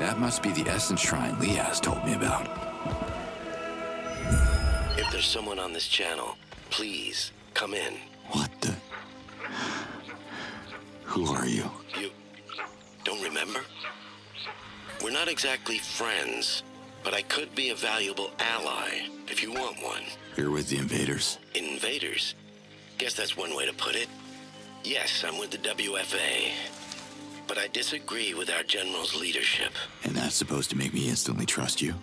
That must be the Essence Shrine Liaz told me about. If there's someone on this channel, please, come in. What the... Who are you? You don't remember? We're not exactly friends, but I could be a valuable ally if you want one. You're with the invaders? Invaders? Guess that's one way to put it. Yes, I'm with the WFA, but I disagree with our general's leadership. And that's supposed to make me instantly trust you?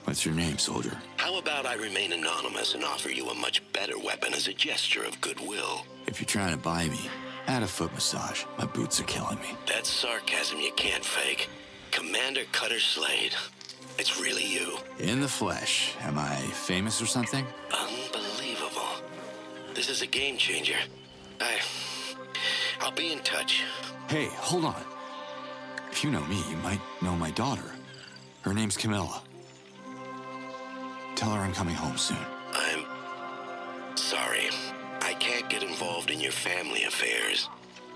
What's your name, soldier? How about I remain anonymous and offer you a much better weapon as a gesture of goodwill? If you're trying to buy me, add a foot massage. My boots are killing me. That's sarcasm you can't fake. Commander Cutter Slade. It's really you. In the flesh. Am I famous or something? Unbelievable. This is a game changer. I'll be in touch. Hey, hold on. If you know me, you might know my daughter. Her name's Camilla. Tell her I'm coming home soon. I'm sorry. I can't get involved in your family affairs.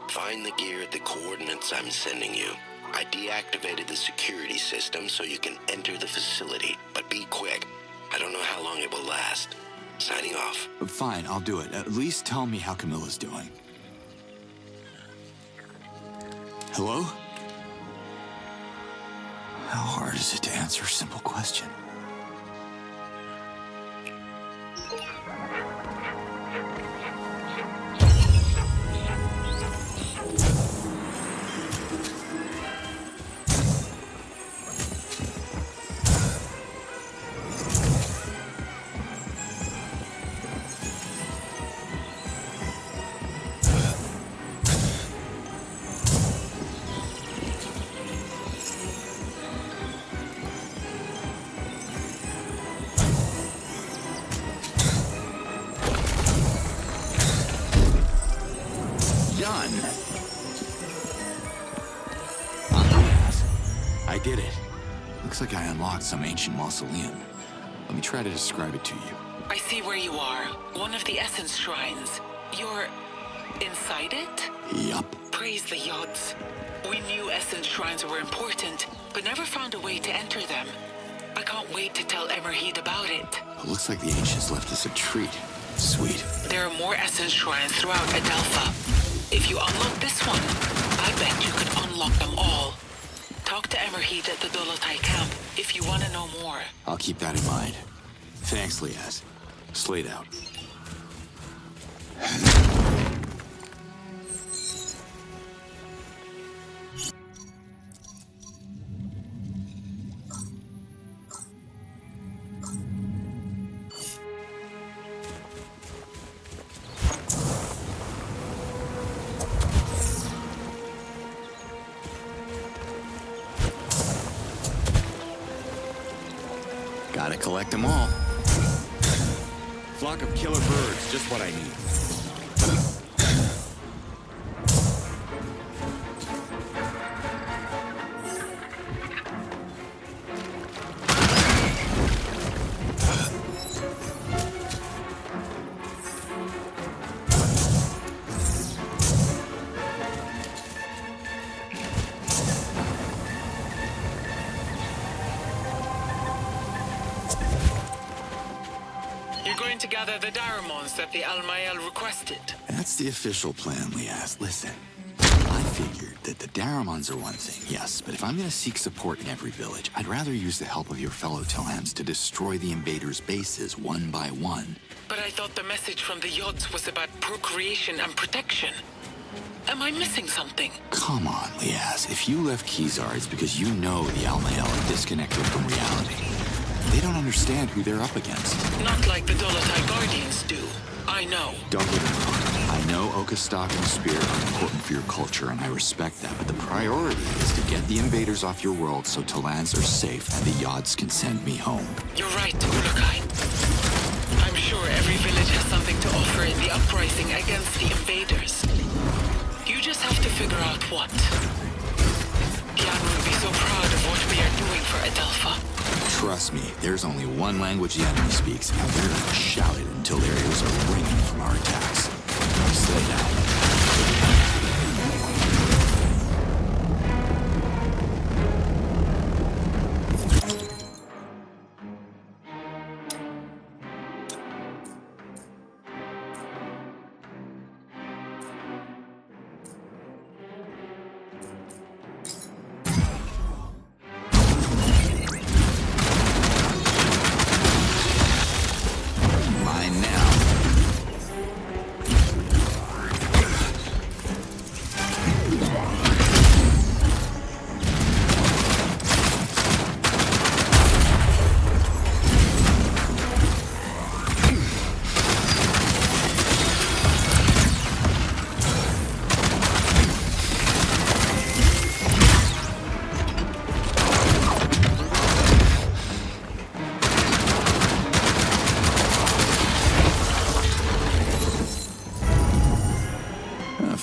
Find the gear at the coordinates I'm sending you. I deactivated the security system so you can enter the facility, but be quick. I don't know how long it will last. Signing off. Fine, I'll do it. At least tell me how Camilla's doing. Hello? How hard is it to answer a simple question? I did it. Looks like I unlocked some ancient mausoleum. Let me try to describe it to you. I see where you are. One of the Essence Shrines. You're inside it? Yup. Praise the Yods. We knew Essence Shrines were important, but never found a way to enter them. I can't wait to tell Emerheed about it. It looks like the ancients left us a treat. Sweet. There are more Essence Shrines throughout Adelpha. If you unlock this one, I bet you could unlock them all. Talk to Emerheed at the Dolotai camp if you want to know more. I'll keep that in mind. Thanks, Liaz. Slade out. Gotta collect them all. Flock of killer birds, just what I need. To gather the Daramons that the Almael requested. That's the official plan, Liaz. Listen, I figured that the Daramons are one thing, yes, but if I'm gonna seek support in every village, I'd rather use the help of your fellow Talans to destroy the invaders' bases one by one. But I thought the message from the Yods was about procreation and protection. Am I missing something? Come on, Liaz. If you left Kizar, it's because you know the Almael are disconnected from reality. They don't understand who they're up against. Not like the Dolotai Guardians do. I know. Don't get me wrong. I know Okastok and the Spear are important for your culture, and I respect that, but the priority is to get the invaders off your world so Talans are safe and the Yods can send me home. You're right, Ulukai. I'm sure every village has something to offer in the uprising against the invaders. You just have to figure out what. Jan will be so proud of what we are doing for Adelpha. Trust me, there's only one language the enemy speaks, and we're gonna shout it until their ears are ringing from our attacks. Slay down.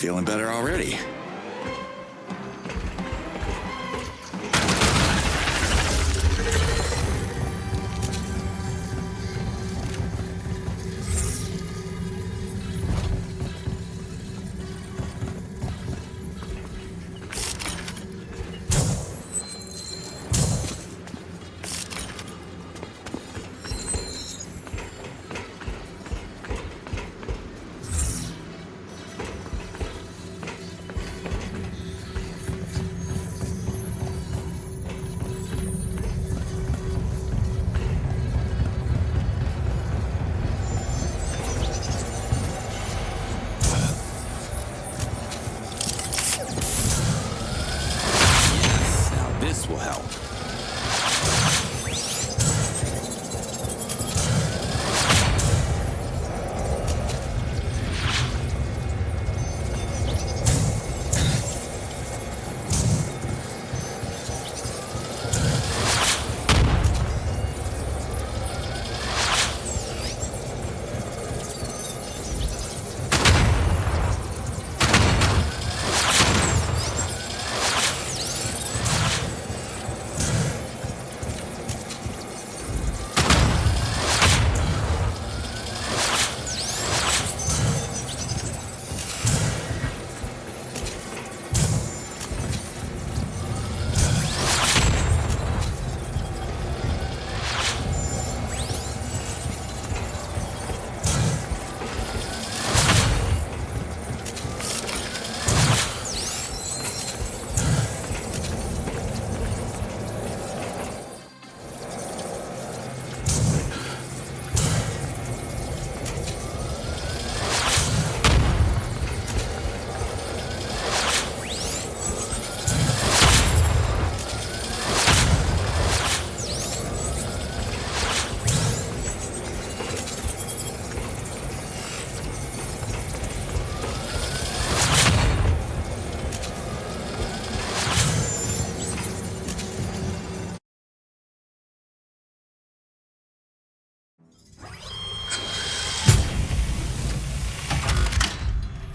feeling better already. This will help.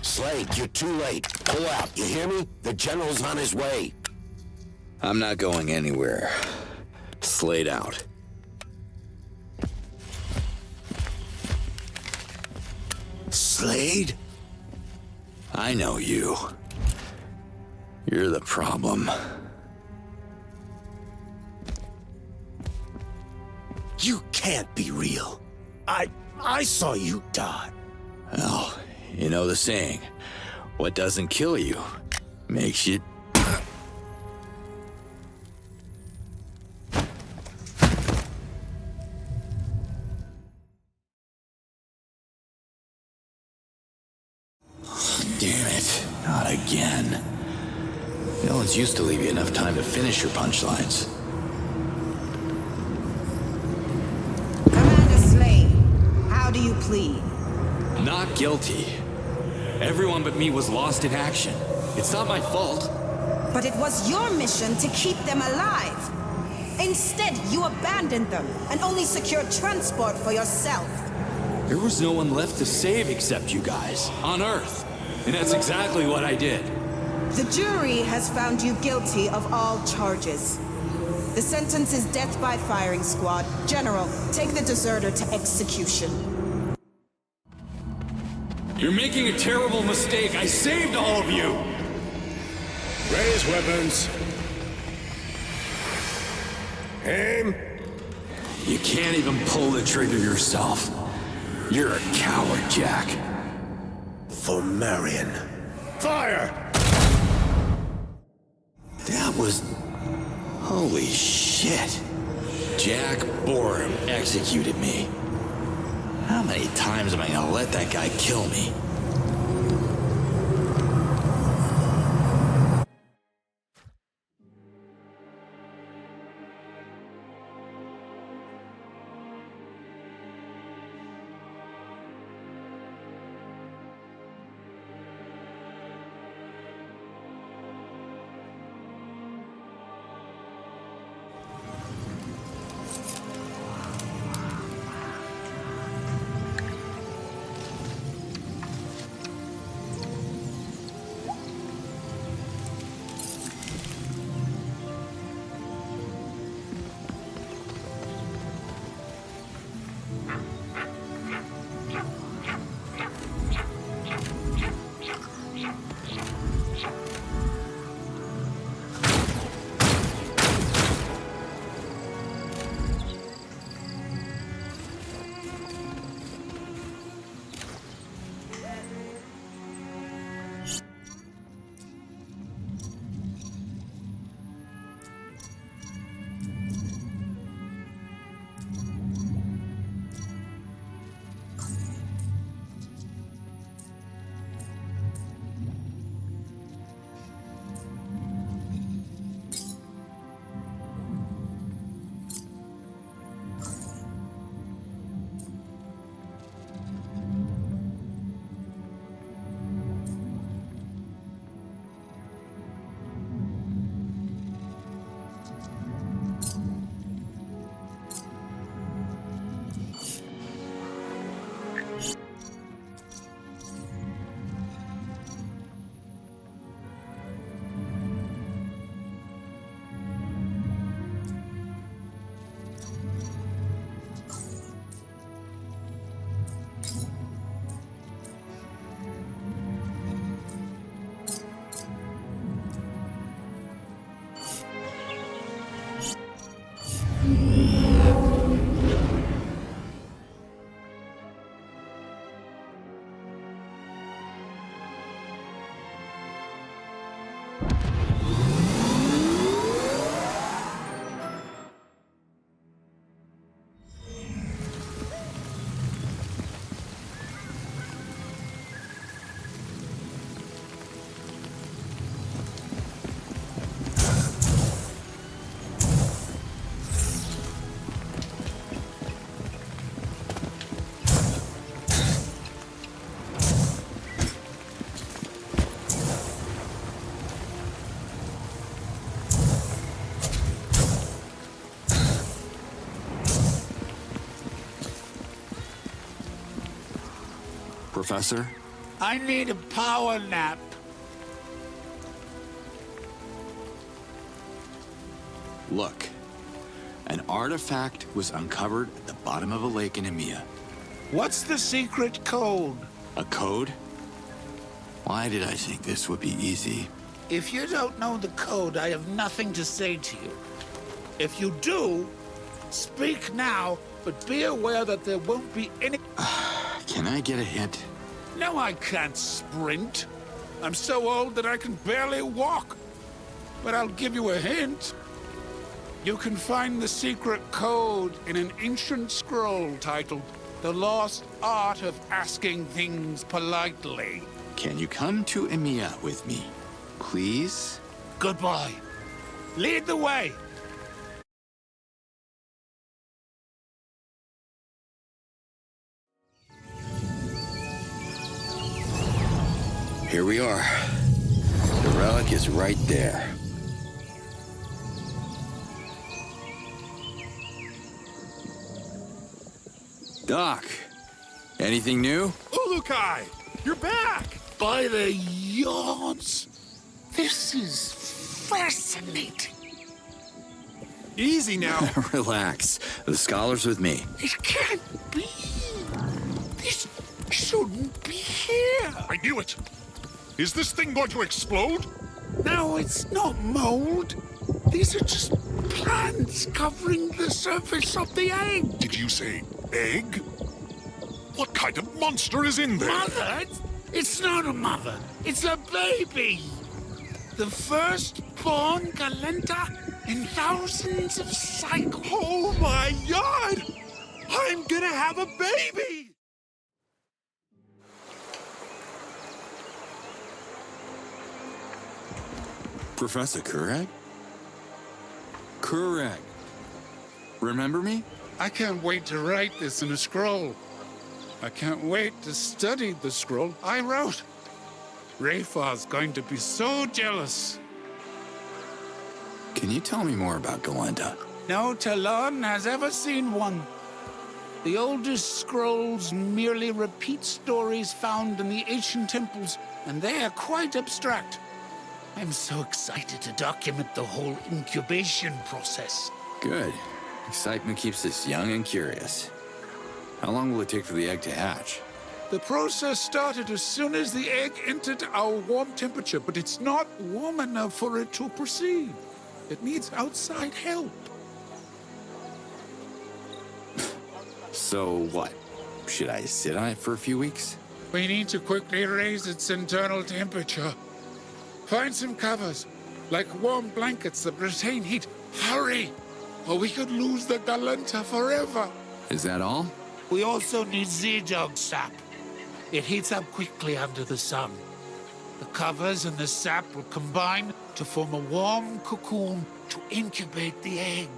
Slade, you're too late. Pull out, you hear me? The general's on his way. I'm not going anywhere. Slade out. Slade? I know you. You're the problem. You can't be real. I saw you die. Well, you know the saying, what doesn't kill you makes you... Damn it, not again. Villains used to leave you enough time to finish your punchlines. Commander Slade, how do you plead? Not guilty. Everyone but me was lost in action. It's not my fault. But it was your mission to keep them alive. Instead, you abandoned them and only secured transport for yourself. There was no one left to save except you guys, on Earth. And that's exactly what I did. The jury has found you guilty of all charges. The sentence is death by firing squad. General, take the deserter to execution. You're making a terrible mistake. I saved all of you. Raise weapons. Aim. You can't even pull the trigger yourself. You're a coward, Jack. For Marion. Fire! That was... Holy shit. Jack Borum executed me. How many times am I gonna let that guy kill me? Professor? I need a power nap. Look, an artifact was uncovered at the bottom of a lake in EMEA. What's the secret code? A code? Why did I think this would be easy? If you don't know the code, I have nothing to say to you. If you do, speak now, but be aware that there won't be any... Can I get a hint? No, I can't sprint. I'm so old that I can barely walk. But I'll give you a hint. You can find the secret code in an ancient scroll titled The Lost Art of Asking Things Politely. Can you come to EMEA with me, please? Goodbye. Lead the way. Here we are. The relic is right there. Doc, anything new? Ulukai! You're back! By the yards. This is fascinating. Easy now. Relax. The scholar's with me. It can't be. This shouldn't be here. I knew it. Is this thing going to explode? No, it's not mold. These are just plants covering the surface of the egg. Did you say egg? What kind of monster is in there? Mother? It's not a mother. It's a baby. The first-born Galenta in thousands of cycles. Oh my God! I'm gonna have a baby! Professor Kurag? Correct. Remember me? I can't wait to write this in a scroll. I can't wait to study the scroll I wrote. Rayfar's going to be so jealous. Can you tell me more about Galenta? No Talon has ever seen one. The oldest scrolls merely repeat stories found in the ancient temples, and they are quite abstract. I'm so excited to document the whole incubation process. Good. Excitement keeps us young and curious. How long will it take for the egg to hatch? The process started as soon as the egg entered our warm temperature, but it's not warm enough for it to proceed. It needs outside help. So what? Should I sit on it for a few weeks? We need to quickly raise its internal temperature. Find some covers, like warm blankets that retain heat. Hurry, or we could lose the Galenta forever. Is that all? We also need Z-Dog sap. It heats up quickly under the sun. The covers and the sap will combine to form a warm cocoon to incubate the egg.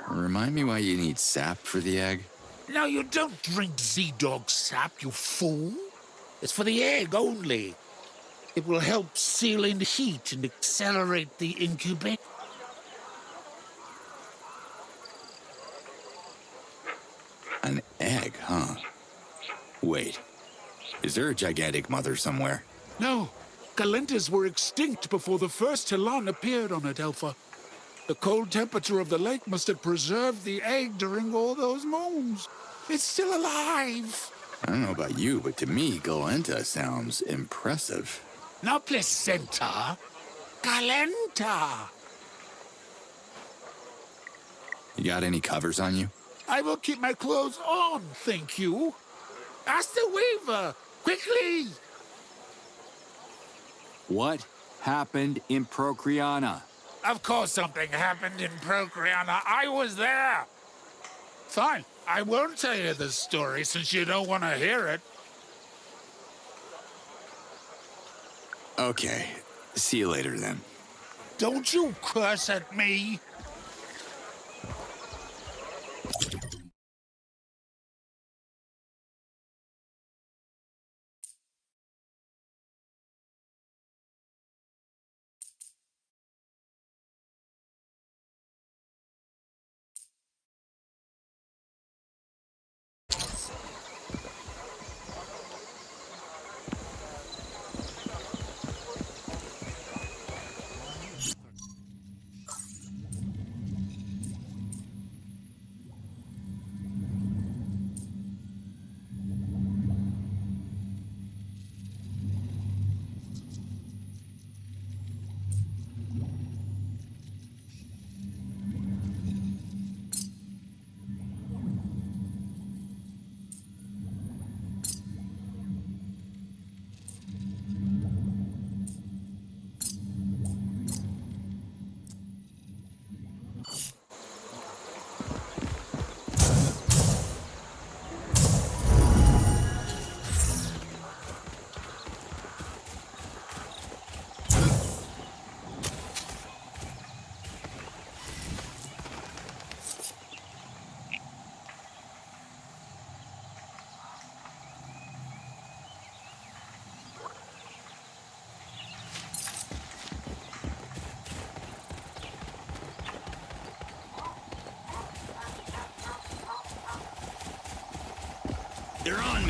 Remind me why you need sap for the egg? Now, you don't drink Z-Dog sap, you fool. It's for the egg only. It will help seal in heat and accelerate the incubation. An egg, huh? Wait. Is there a gigantic mother somewhere? No, Galentas were extinct before the first Talon appeared on Adelpha. The cold temperature of the lake must have preserved the egg during all those moons. It's still alive. I don't know about you, but to me, Galenta sounds impressive. Not placenta, Galenta. You got any covers on you? I will keep my clothes on, thank you. Ask the weaver, quickly. What happened in Procreana? Of course something happened in Procreana. I was there. Fine, I won't tell you the story since you don't want to hear it. Okay. See you later, then. Don't you curse at me.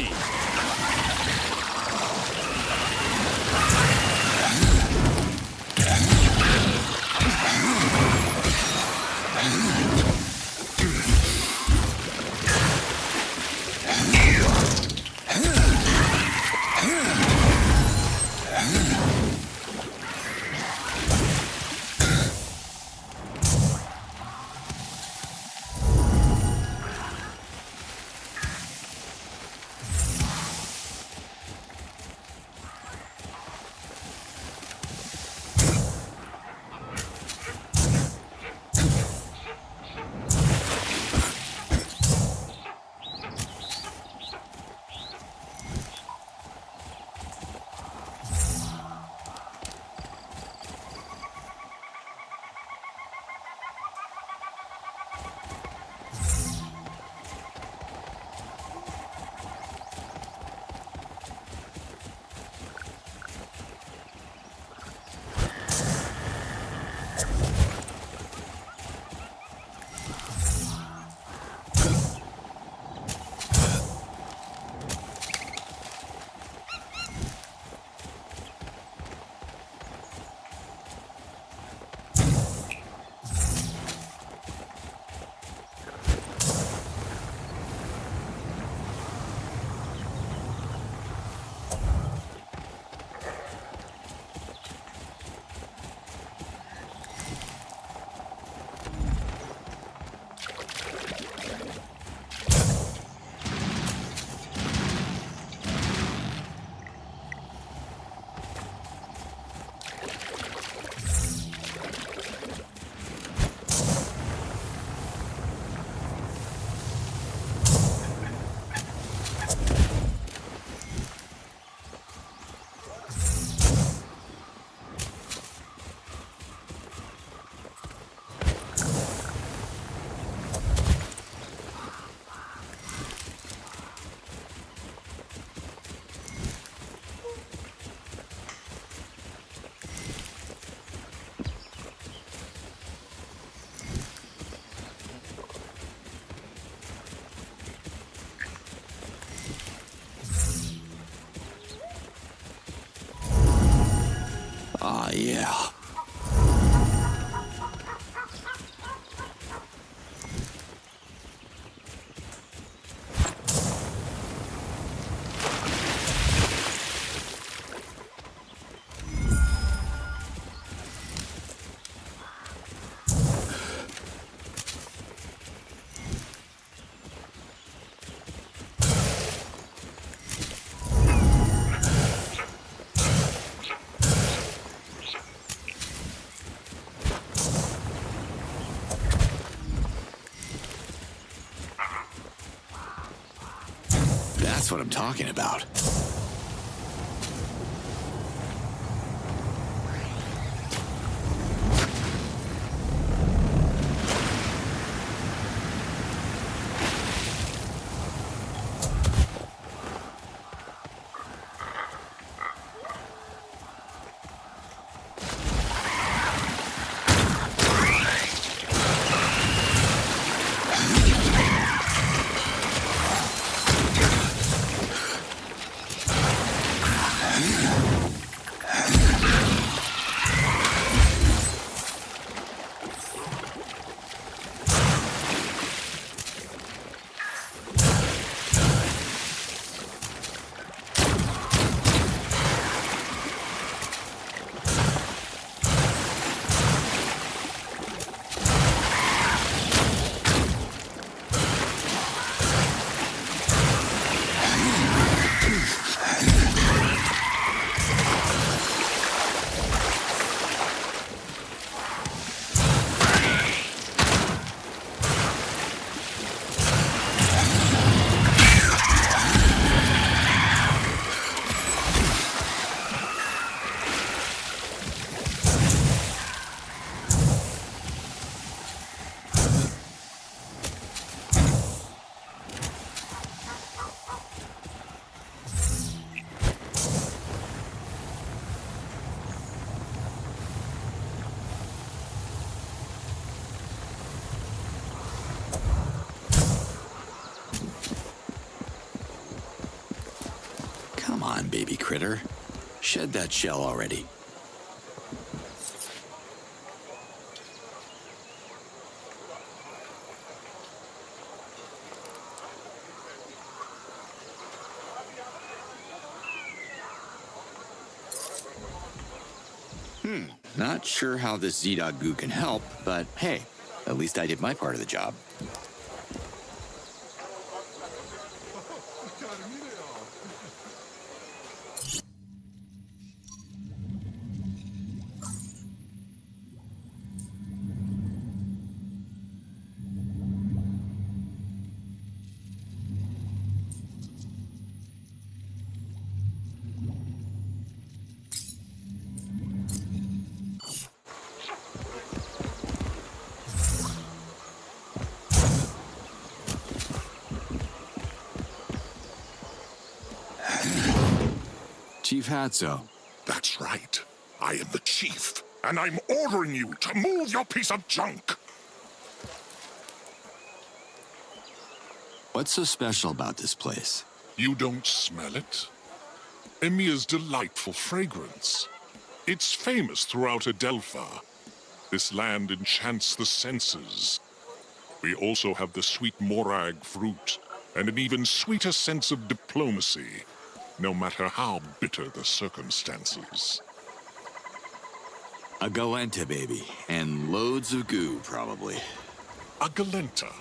me! Ah, yeah. That's what I'm talking about. baby critter. Shed that shell already. Not sure how this Z-Dog goo can help, but hey, at least I did my part of the job. Chief Hatso. That's right. I am the chief, and I'm ordering you to move your piece of junk. What's so special about this place? You don't smell it? Emia's delightful fragrance. It's famous throughout Adelpha. This land enchants the senses. We also have the sweet morag fruit, and an even sweeter sense of diplomacy, no matter how bitter the circumstances. A Galenta, baby, and loads of goo, probably. A Galenta,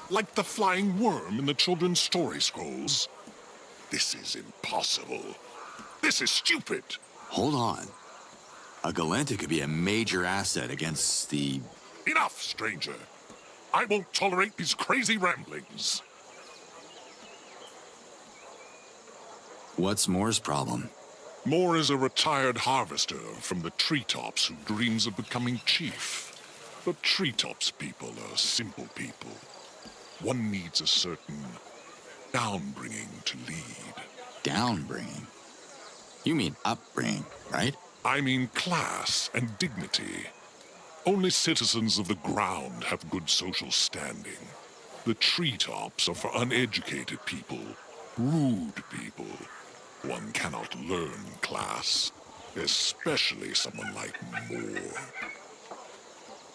like the flying worm in the children's story scrolls. This is impossible. This is stupid. Hold on. A Galenta could be a major asset against the... Enough, stranger. I won't tolerate these crazy ramblings. What's Moore's problem? Moore is a retired harvester from the treetops who dreams of becoming chief. But treetops people are simple people. One needs a certain downbringing to lead. Downbringing? You mean upbringing, right? I mean class and dignity. Only citizens of the ground have good social standing. The treetops are for uneducated people, rude people. One cannot learn class, especially someone like Moore.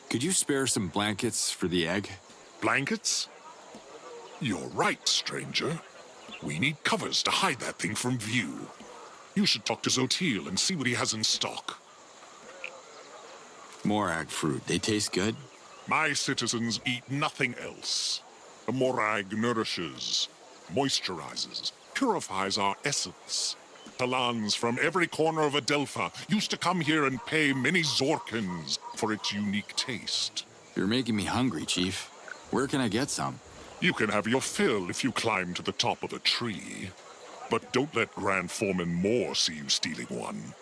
Could you spare some blankets for the egg? Blankets? You're right, stranger. We need covers to hide that thing from view. You should talk to Zotil and see what he has in stock. Morag fruit, they taste good? My citizens eat nothing else. A morag nourishes, moisturizes, purifies our essence. Talans from every corner of Adelpha used to come here and pay many Zorkins for its unique taste. You're making me hungry, Chief. Where can I get some? You can have your fill if you climb to the top of a tree. But don't let Grand Foreman Moore see you stealing one.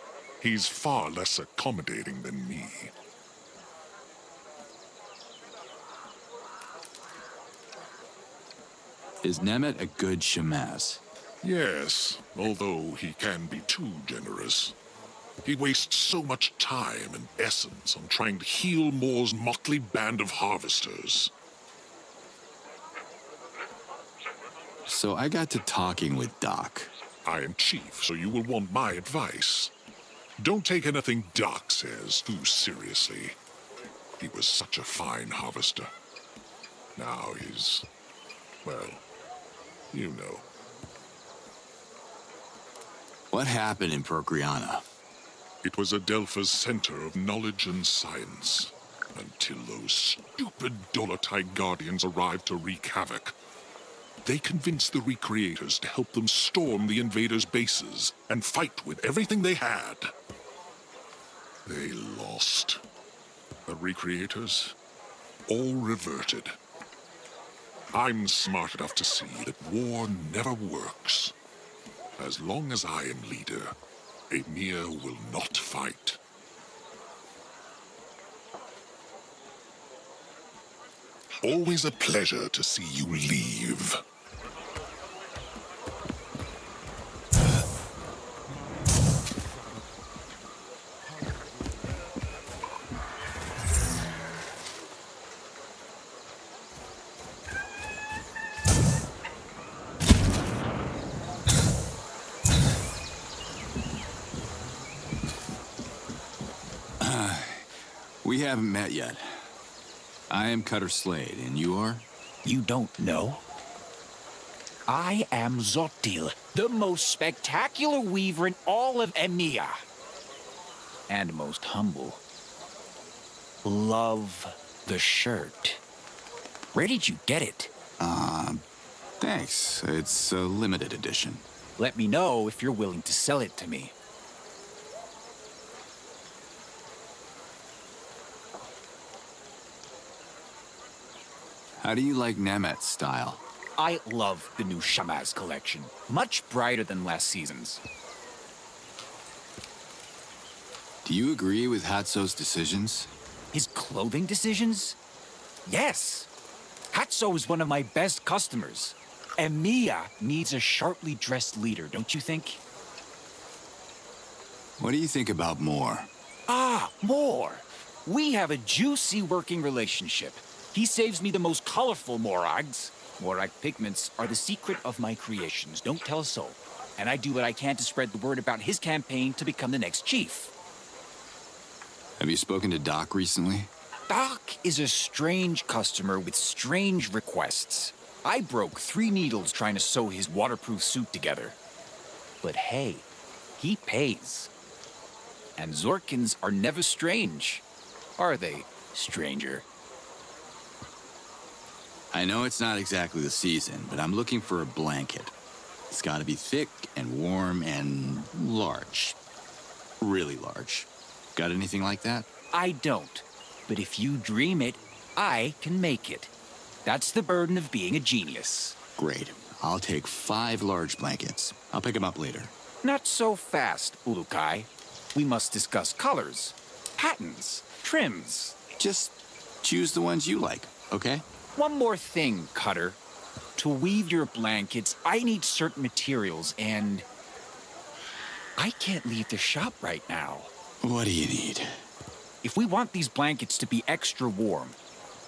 He's far less accommodating than me. Is Nemet a good Shemaz? Yes, although he can be too generous. He wastes so much time and essence on trying to heal Moore's motley band of harvesters. So I got to talking with Doc. I am chief, so you will want my advice. Don't take anything Doc says too seriously. He was such a fine harvester. Now he's... well, you know. What happened in Procreana? It was Adelpha's center of knowledge and science, until those stupid Dolotite Guardians arrived to wreak havoc. They convinced the Recreators to help them storm the invaders' bases and fight with everything they had. They lost. The Recreators all reverted. I'm smart enough to see that war never works. As long as I am leader, Emir will not fight. Always a pleasure to see you leave. We haven't met yet. I am Cutter Slade, and you are? You don't know? I am Zotil, the most spectacular weaver in all of Emia. And most humble. Love the shirt. Where did you get it? Thanks. It's a limited edition. Let me know if you're willing to sell it to me. How do you like Nemet's style? I love the new Shamaz collection. Much brighter than last season's. Do you agree with Hatso's decisions? His clothing decisions? Yes. Hatso is one of my best customers. Emiya needs a sharply dressed leader, don't you think? What do you think about Moore? Ah, Moore. We have a juicy working relationship. He saves me the most colorful Morags. Morag pigments are the secret of my creations, don't tell a soul. And I do what I can to spread the word about his campaign to become the next chief. Have you spoken to Doc recently? Doc is a strange customer with strange requests. I broke 3 needles trying to sew his waterproof suit together. But hey, he pays. And Zorkins are never strange. Are they, stranger? I know it's not exactly the season, but I'm looking for a blanket. It's gotta be thick and warm and large. Really large. Got anything like that? I don't. But if you dream it, I can make it. That's the burden of being a genius. Great. I'll take 5 large blankets. I'll pick them up later. Not so fast, Ulukai. We must discuss colors, patterns, trims. Just choose the ones you like, okay? One more thing, Cutter. To weave your blankets, I need certain materials, and I can't leave the shop right now. What do you need? If we want these blankets to be extra warm,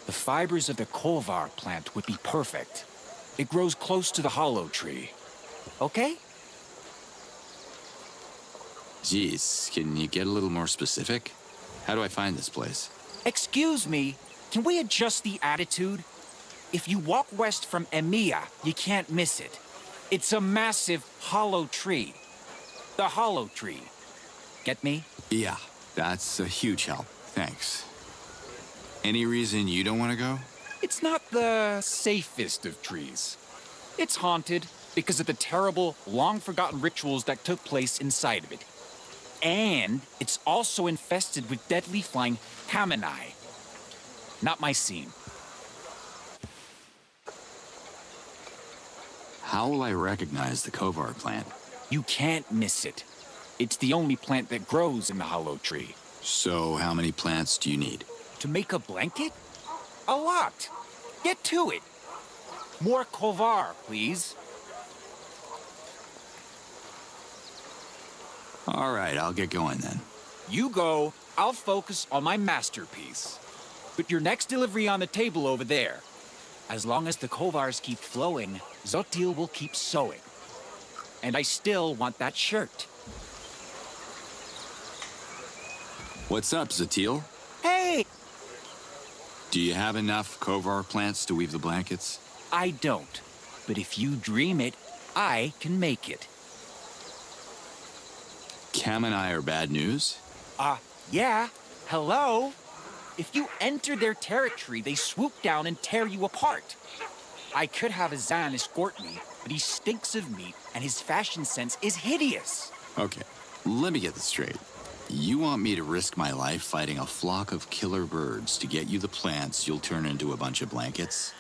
the fibers of the Kovar plant would be perfect. It grows close to the hollow tree. Okay? Geez, can you get a little more specific? How do I find this place? Excuse me, can we adjust the attitude? If you walk west from Emiya, you can't miss it. It's a massive hollow tree. The hollow tree. Get me? Yeah, that's a huge help. Thanks. Any reason you don't want to go? It's not the safest of trees. It's haunted because of the terrible, long-forgotten rituals that took place inside of it. And it's also infested with deadly flying Kamanai. Not my scene. How will I recognize the Kovar plant? You can't miss it. It's the only plant that grows in the hollow tree. So how many plants do you need? To make a blanket? A lot. Get to it. More Kovar, please. All right, I'll get going then. You go, I'll focus on my masterpiece. Put your next delivery on the table over there. As long as the Kovars keep flowing, Zotil will keep sewing. And I still want that shirt. What's up, Zotil? Hey! Do you have enough Kovar plants to weave the blankets? I don't. But if you dream it, I can make it. Cam and I are bad news? Yeah. Hello? If you enter their territory, they swoop down and tear you apart. I could have Azan escort me, but he stinks of meat and his fashion sense is hideous. Okay, let me get this straight. You want me to risk my life fighting a flock of killer birds to get you the plants you'll turn into a bunch of blankets?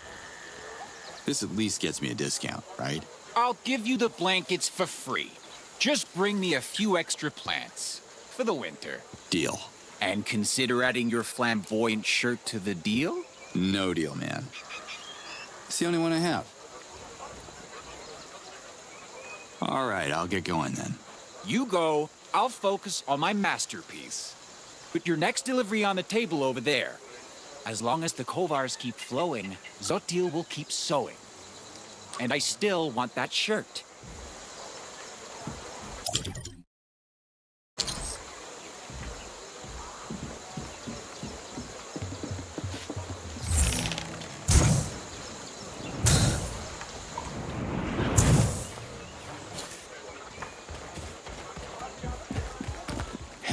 This at least gets me a discount, right? I'll give you the blankets for free. Just bring me a few extra plants for the winter. Deal. And consider adding your flamboyant shirt to the deal? No deal, man. It's the only one I have. All right, I'll get going then. You go, I'll focus on my masterpiece. Put your next delivery on the table over there. As long as the Kovars keep flowing, Zotil will keep sewing. And I still want that shirt.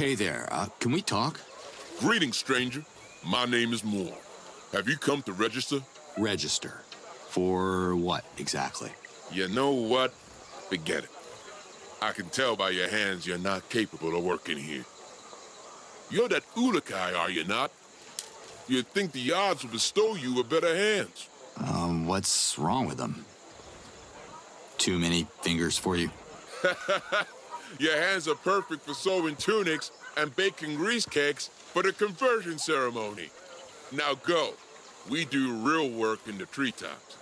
Hey there, can we talk? Greetings, stranger. My name is Moore. Have you come to register? Register. For what, exactly? You know what? Forget it. I can tell by your hands you're not capable of working here. You're that Ulakai, are you not? You'd think the odds would bestow you with better hands. What's wrong with them? Too many fingers for you? Your hands are perfect for sewing tunics and baking grease cakes for the conversion ceremony. Now go. We do real work in the treetops.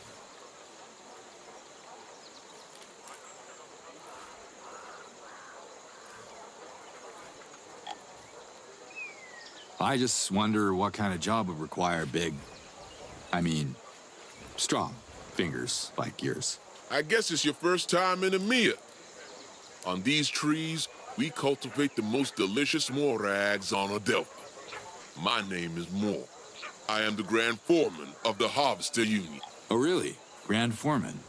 I just wonder what kind of job would require strong fingers like yours. I guess it's your first time in EMEA. On these trees, we cultivate the most delicious morags on Adelpha. My name is Moore. I am the Grand Foreman of the Harvester Union. Oh, really? Grand Foreman?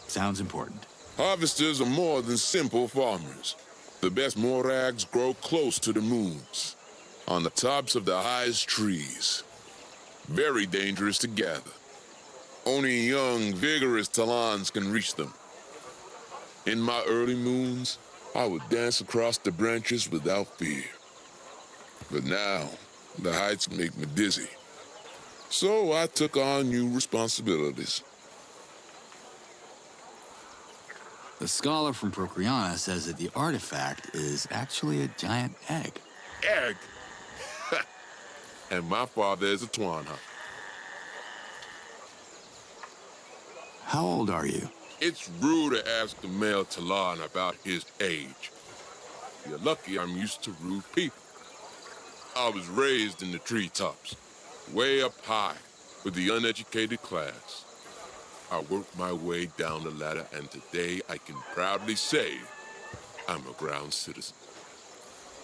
Sounds important. Harvesters are more than simple farmers. The best morags grow close to the moons, on the tops of the highest trees. Very dangerous to gather. Only young, vigorous Talans can reach them. In my early moons, I would dance across the branches without fear. But now, the heights make me dizzy. So I took on new responsibilities. The scholar from Procreana says that the artifact is actually a giant egg. Egg? And my father is a Twanha. How old are you? It's rude to ask the male Talan about his age. You're lucky I'm used to rude people. I was raised in the treetops, way up high with the uneducated class. I worked my way down the ladder, and today I can proudly say I'm a ground citizen.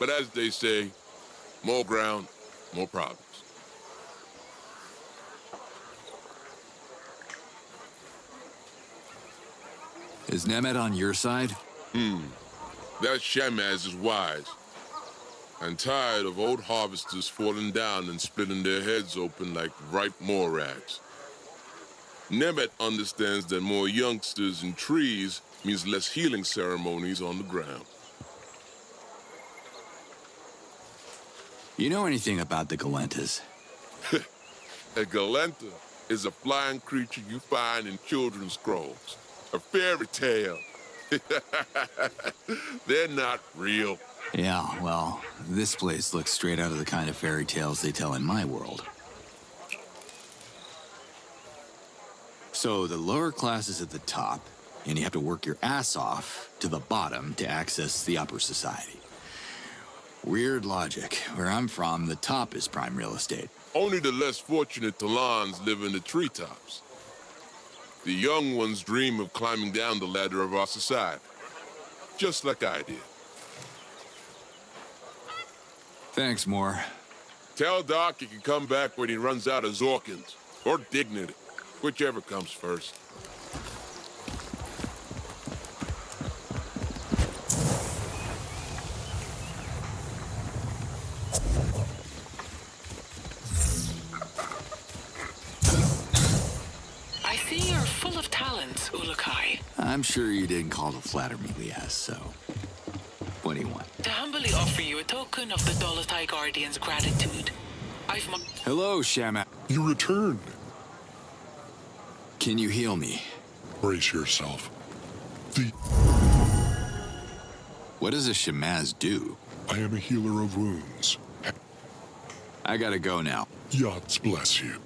But as they say, more ground, more problems. Is Nemet on your side? That Shamaz is wise. I'm tired of old harvesters falling down and splitting their heads open like ripe morags. Nemet understands that more youngsters in trees means less healing ceremonies on the ground. You know anything about the Galentas? A Galenta is a flying creature you find in children's scrolls. A fairy tale. They're not real. Yeah, well, this place looks straight out of the kind of fairy tales they tell in my world. So the lower class is at the top, and you have to work your ass off to the bottom to access the upper society. Weird logic. Where I'm from, the top is prime real estate. Only the less fortunate Talans live in the treetops. The young ones dream of climbing down the ladder of our society. Just like I did. Thanks, Moore. Tell Doc he can come back when he runs out of Zorkins. Or dignity. Whichever comes first. I see you're full of talent, Ulakai. I'm sure you didn't call to flatter me, Lias, so... What do you want? To humbly offer you a token of the Dolotai Guardian's gratitude. Hello, Shama. You returned. Can you heal me? Brace yourself. What does a Shamaz do? I am a healer of wounds. I gotta go now. Yachts bless you.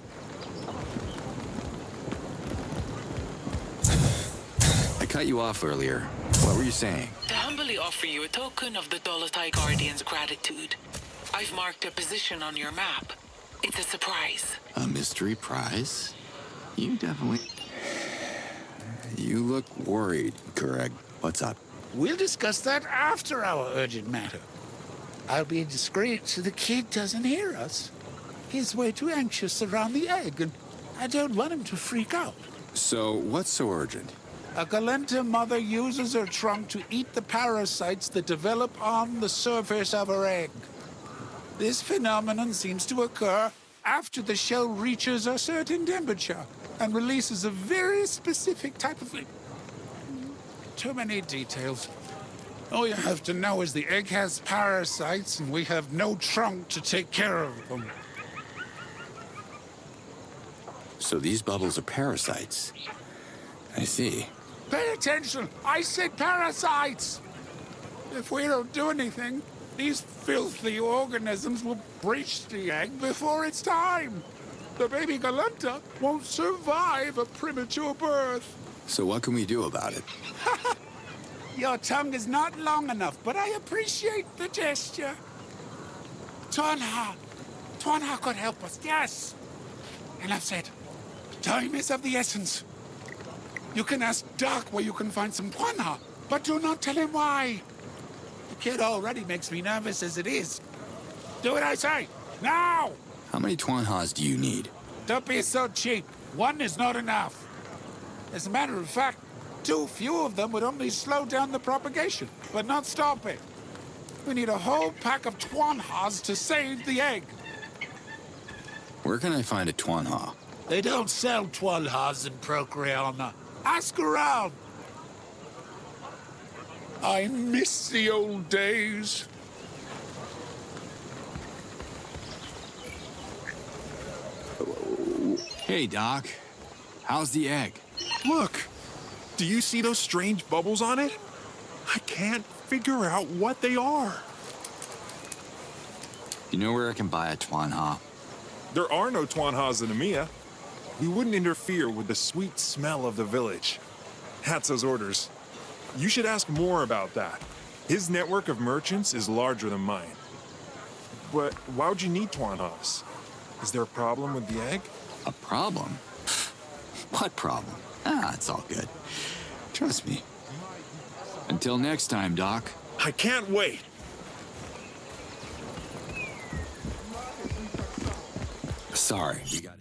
I cut you off earlier. What were you saying? To humbly offer you a token of the Dolotai Guardian's gratitude. I've marked a position on your map. It's a surprise. A mystery prize? You definitely... You look worried, Kureg. What's up? We'll discuss that after our urgent matter. I'll be discreet so the kid doesn't hear us. He's way too anxious around the egg, and I don't want him to freak out. So, what's so urgent? A Galenta mother uses her trunk to eat the parasites that develop on the surface of her egg. This phenomenon seems to occur after the shell reaches a certain temperature and releases a very specific type of... Too many details. All you have to know is the egg has parasites and we have no trunk to take care of them. So these bubbles are parasites. I see. Pay attention! I said parasites! If we don't do anything, these filthy organisms will breach the egg before it's time. The baby Galenta won't survive a premature birth. So what can we do about it? Your tongue is not long enough, but I appreciate the gesture. Twanha could help us, yes. Enough said. Time is of the essence. You can ask Doc where you can find some Twanha, but do not tell him why. The kid already makes me nervous as it is. Do what I say, now! How many Twanhas do you need? Don't be so cheap. One is not enough. As a matter of fact, too few of them would only slow down the propagation, but not stop it. We need a whole pack of Twanhas to save the egg. Where can I find a Twanha? They don't sell Twanhas in Procreana. Ask around. I miss the old days. Hey, Doc. How's the egg? Look! Do you see those strange bubbles on it? I can't figure out what they are. You know where I can buy a Twanha? There are no Twanhas in Emiya. We wouldn't interfere with the sweet smell of the village. Hatzo's orders. You should ask more about that. His network of merchants is larger than mine. But why would you need Twanhas? Is there a problem with the egg? A problem? What problem? It's all good. Trust me. Until next time, Doc. I can't wait. Sorry, you got it.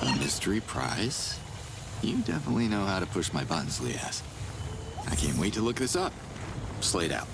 A mystery prize? You definitely know how to push my buttons, Lias. I can't wait to look this up. Slate out.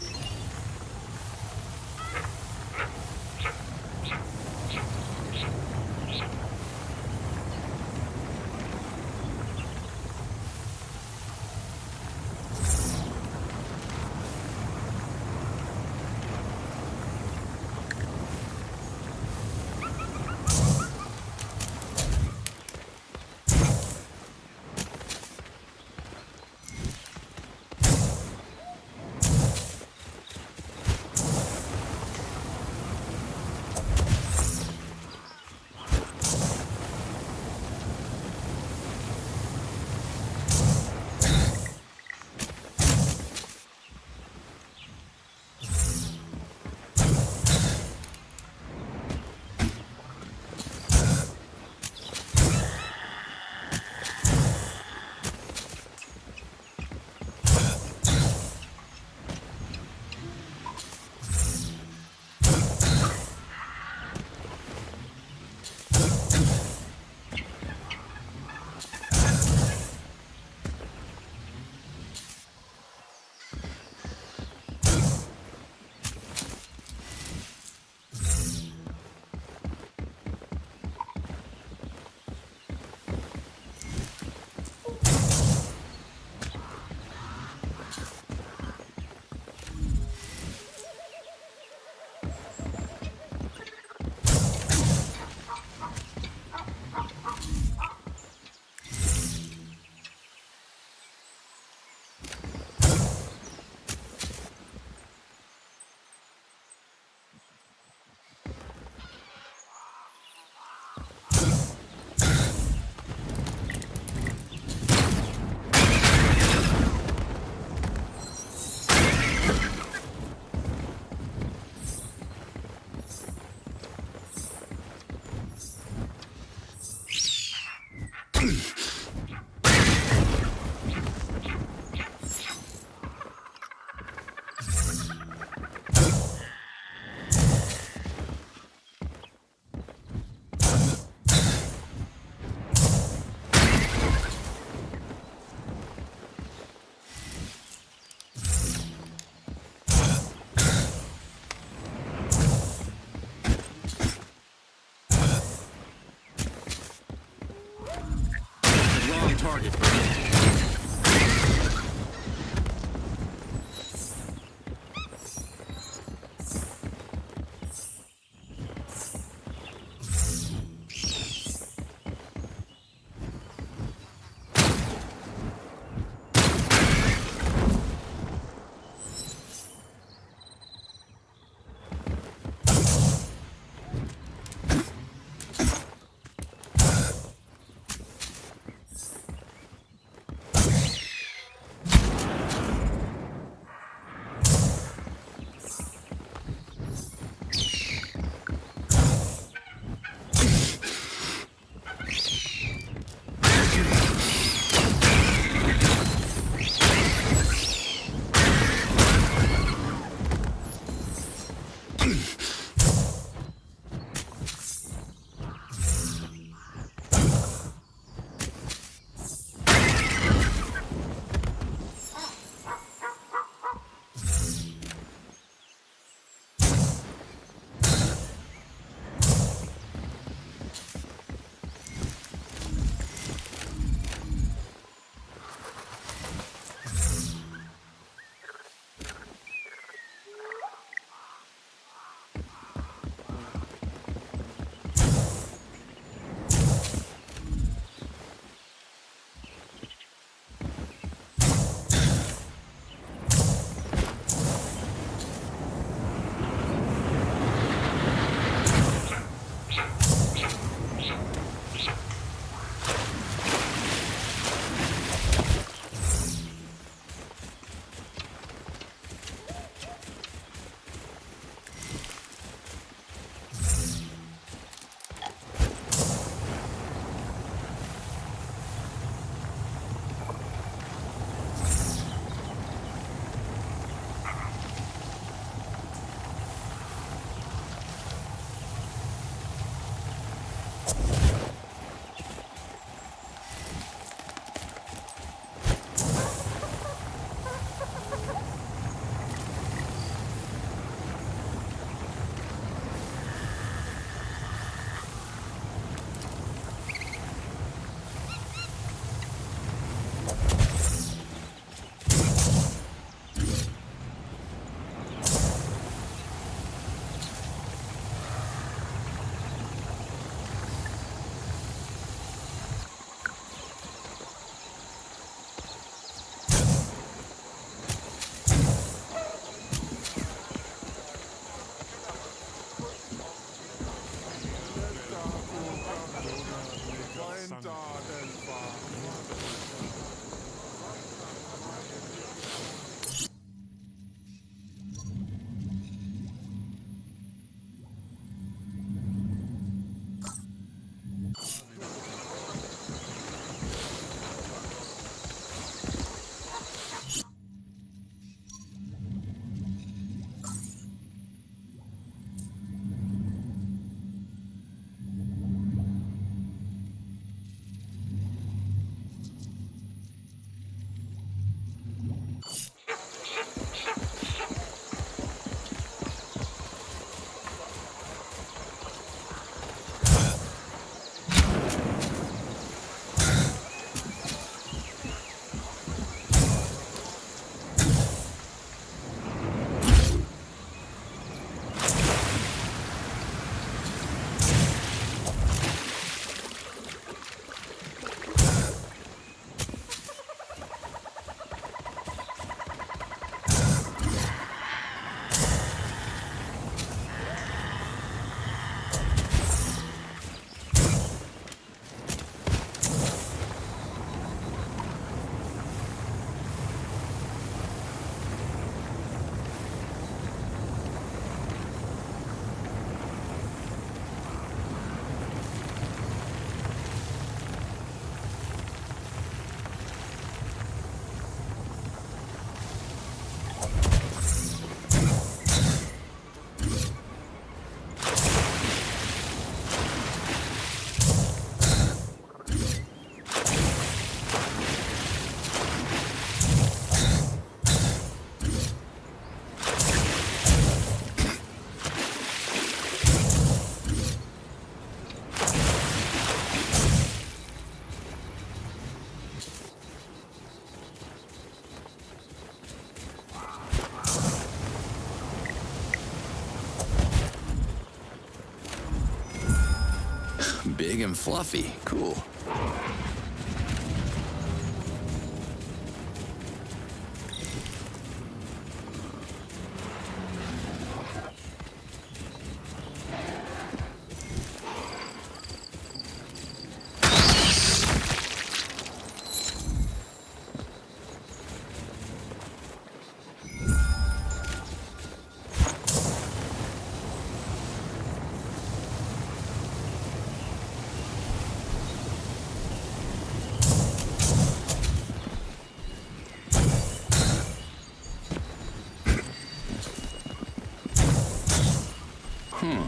Big and fluffy. Cool.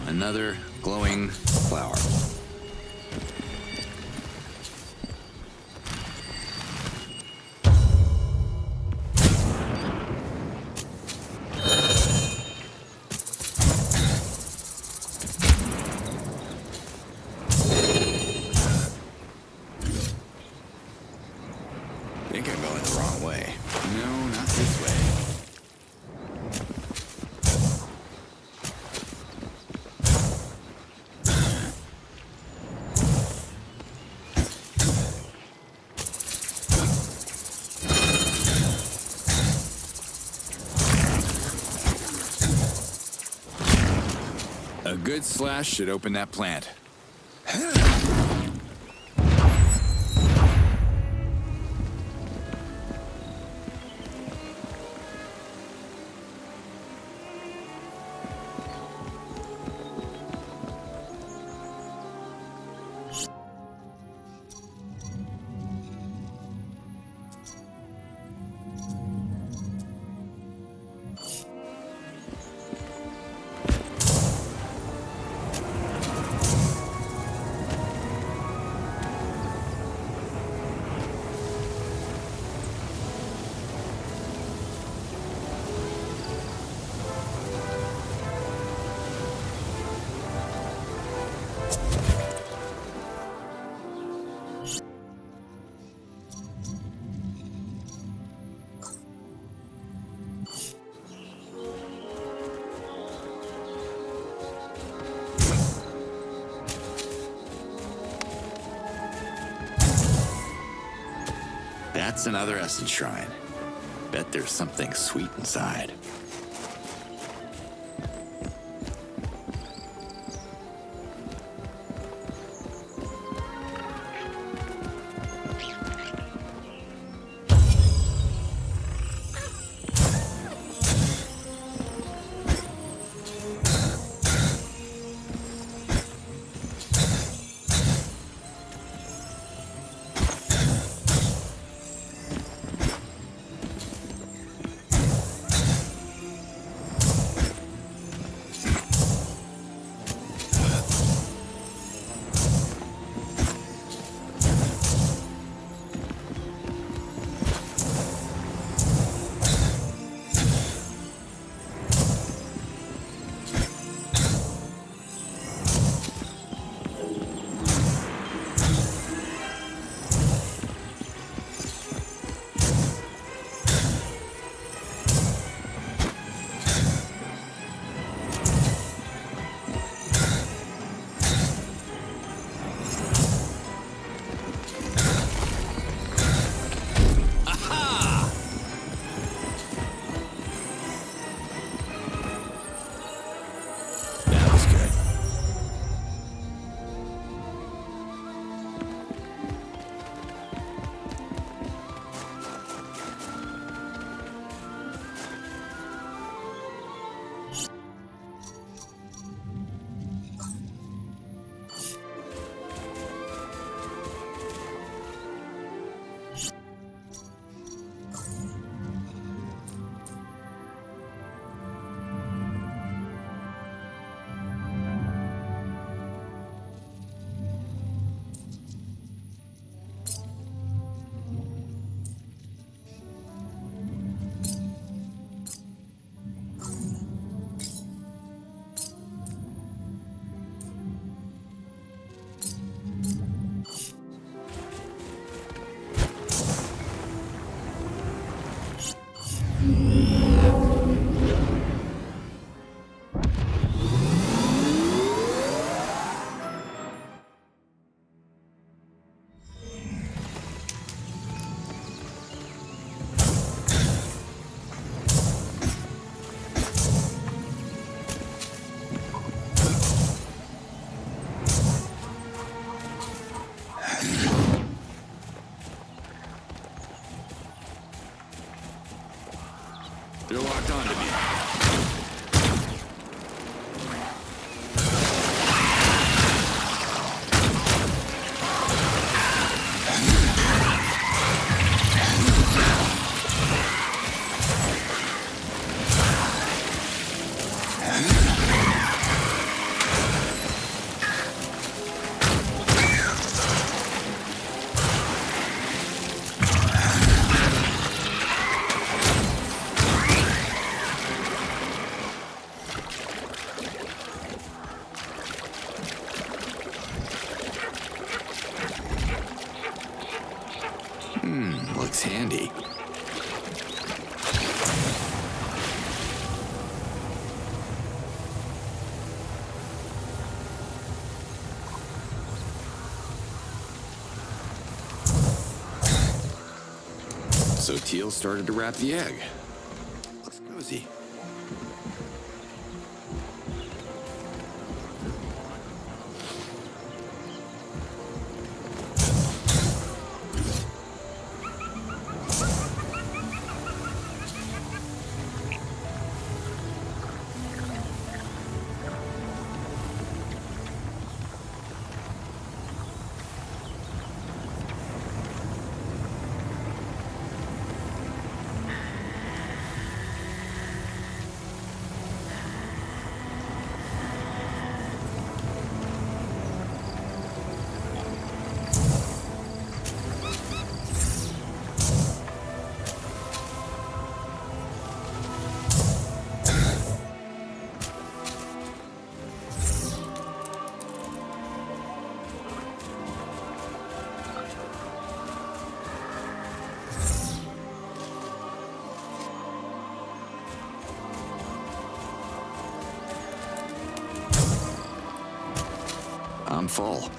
Another glowing flower. Think I'm going the wrong way. No, not this way. A good slash should open that plant. That's another essence shrine. Bet there's something sweet inside. You're locked onto me. Looks handy. So Teal started to wrap the egg. Looks cozy. I'm full.